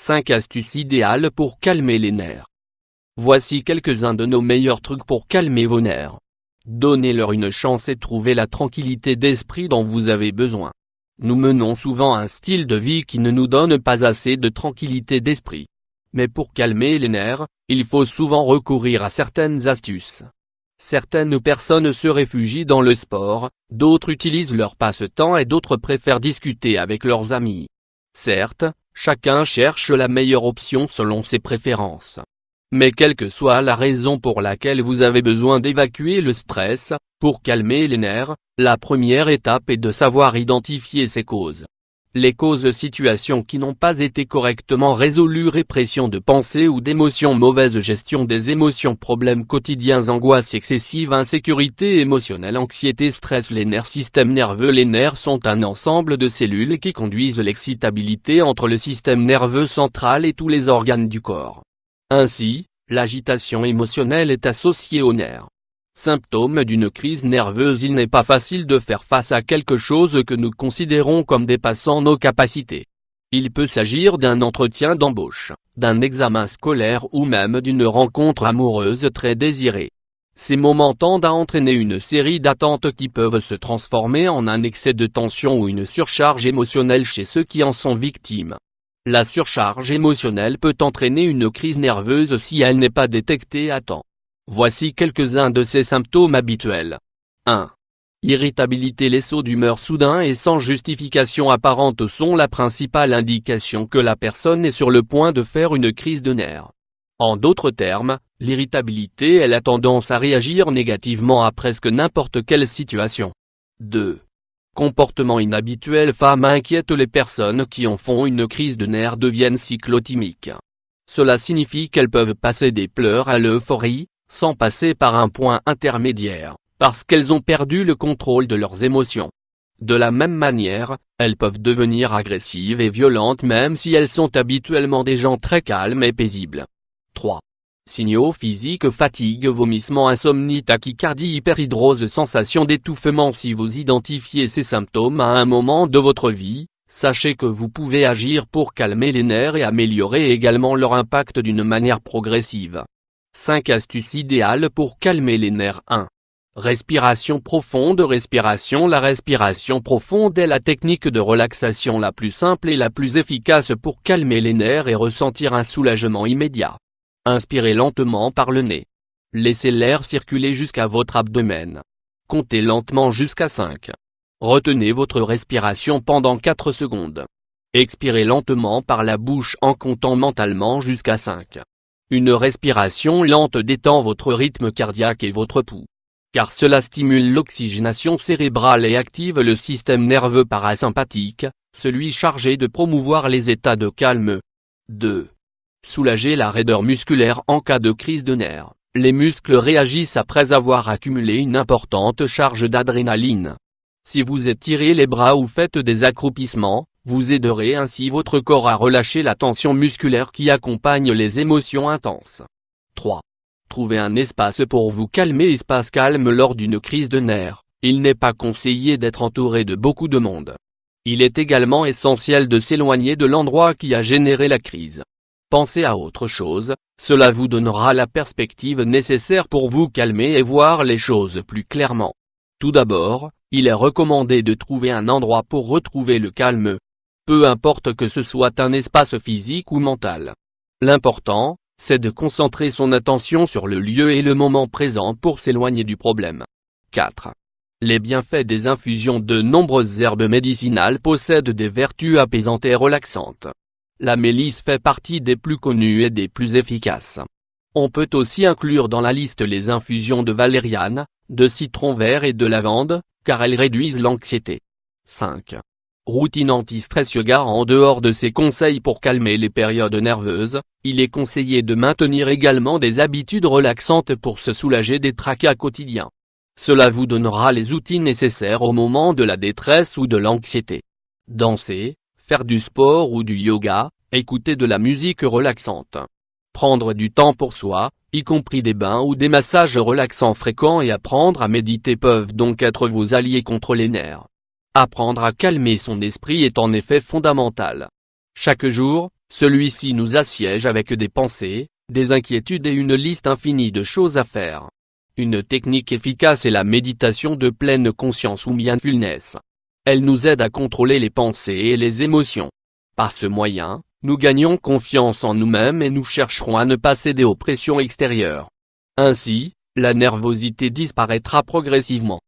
5 astuces idéales pour calmer les nerfs. Voici quelques-uns de nos meilleurs trucs pour calmer vos nerfs. Donnez-leur une chance et trouvez la tranquillité d'esprit dont vous avez besoin. Nous menons souvent un style de vie qui ne nous donne pas assez de tranquillité d'esprit. Mais pour calmer les nerfs, il faut souvent recourir à certaines astuces. Certaines personnes se réfugient dans le sport, d'autres utilisent leur passe-temps et d'autres préfèrent discuter avec leurs amis. Certes, chacun cherche la meilleure option selon ses préférences. Mais quelle que soit la raison pour laquelle vous avez besoin d'évacuer le stress, pour calmer les nerfs, la première étape est de savoir identifier ses causes. Les causes de situations qui n'ont pas été correctement résolues, répression de pensées ou d'émotions, mauvaise gestion des émotions, problèmes quotidiens, angoisse excessive, insécurité émotionnelle, anxiété, stress. Les nerfs, système nerveux. Les nerfs sont un ensemble de cellules qui conduisent l'excitabilité entre le système nerveux central et tous les organes du corps. Ainsi, l'agitation émotionnelle est associée aux nerfs. Symptôme d'une crise nerveuse. Il n'est pas facile de faire face à quelque chose que nous considérons comme dépassant nos capacités. Il peut s'agir d'un entretien d'embauche, d'un examen scolaire ou même d'une rencontre amoureuse très désirée. Ces moments tendent à entraîner une série d'attentes qui peuvent se transformer en un excès de tension ou une surcharge émotionnelle chez ceux qui en sont victimes. La surcharge émotionnelle peut entraîner une crise nerveuse si elle n'est pas détectée à temps. Voici quelques-uns de ces symptômes habituels. 1. Irritabilité. Les sauts d'humeur soudains et sans justification apparente sont la principale indication que la personne est sur le point de faire une crise de nerfs. En d'autres termes, l'irritabilité est la tendance à réagir négativement à presque n'importe quelle situation. 2. Comportement inhabituel. Femmes inquiètes. Les personnes qui en font une crise de nerfs deviennent cyclotimiques. Cela signifie qu'elles peuvent passer des pleurs à l'euphorie, sans passer par un point intermédiaire, parce qu'elles ont perdu le contrôle de leurs émotions. De la même manière, elles peuvent devenir agressives et violentes même si elles sont habituellement des gens très calmes et paisibles. 3. Signaux physiques. Fatigue, vomissements, insomnie, tachycardie, hyperhidrose, sensation d'étouffement. Si vous identifiez ces symptômes à un moment de votre vie, sachez que vous pouvez agir pour calmer les nerfs et améliorer également leur impact d'une manière progressive. 5 astuces idéales pour calmer les nerfs. 1. Respiration profonde. La respiration profonde est la technique de relaxation la plus simple et la plus efficace pour calmer les nerfs et ressentir un soulagement immédiat. Inspirez lentement par le nez. Laissez l'air circuler jusqu'à votre abdomen. Comptez lentement jusqu'à 5. Retenez votre respiration pendant 4 secondes. Expirez lentement par la bouche en comptant mentalement jusqu'à 5. Une respiration lente détend votre rythme cardiaque et votre pouls, car cela stimule l'oxygénation cérébrale et active le système nerveux parasympathique, celui chargé de promouvoir les états de calme. 2. Soulager la raideur musculaire. En cas de crise de nerfs, les muscles réagissent après avoir accumulé une importante charge d'adrénaline. Si vous étirez les bras ou faites des accroupissements, vous aiderez ainsi votre corps à relâcher la tension musculaire qui accompagne les émotions intenses. 3. Trouvez un espace pour vous calmer. Espace calme. Lors d'une crise de nerfs, il n'est pas conseillé d'être entouré de beaucoup de monde. Il est également essentiel de s'éloigner de l'endroit qui a généré la crise. Pensez à autre chose, cela vous donnera la perspective nécessaire pour vous calmer et voir les choses plus clairement. Tout d'abord, il est recommandé de trouver un endroit pour retrouver le calme. Peu importe que ce soit un espace physique ou mental. L'important, c'est de concentrer son attention sur le lieu et le moment présent pour s'éloigner du problème. 4. Les bienfaits des infusions. De nombreuses herbes médicinales possèdent des vertus apaisantes et relaxantes. La mélisse fait partie des plus connues et des plus efficaces. On peut aussi inclure dans la liste les infusions de valériane, de citron vert et de lavande, car elles réduisent l'anxiété. 5. Routine anti-stress. Yoga. En dehors de ces conseils pour calmer les périodes nerveuses, il est conseillé de maintenir également des habitudes relaxantes pour se soulager des tracas quotidiens. Cela vous donnera les outils nécessaires au moment de la détresse ou de l'anxiété. Danser, faire du sport ou du yoga, écouter de la musique relaxante. Prendre du temps pour soi, y compris des bains ou des massages relaxants fréquents, et apprendre à méditer peuvent donc être vos alliés contre les nerfs. Apprendre à calmer son esprit est en effet fondamental. Chaque jour, Celui-ci nous assiège avec des pensées, des inquiétudes et une liste infinie de choses à faire. Une technique efficace est la méditation de pleine conscience ou mindfulness. Elle nous aide à contrôler les pensées et les émotions. Par ce moyen, nous gagnons confiance en nous-mêmes et nous chercherons à ne pas céder aux pressions extérieures. Ainsi, la nervosité disparaîtra progressivement.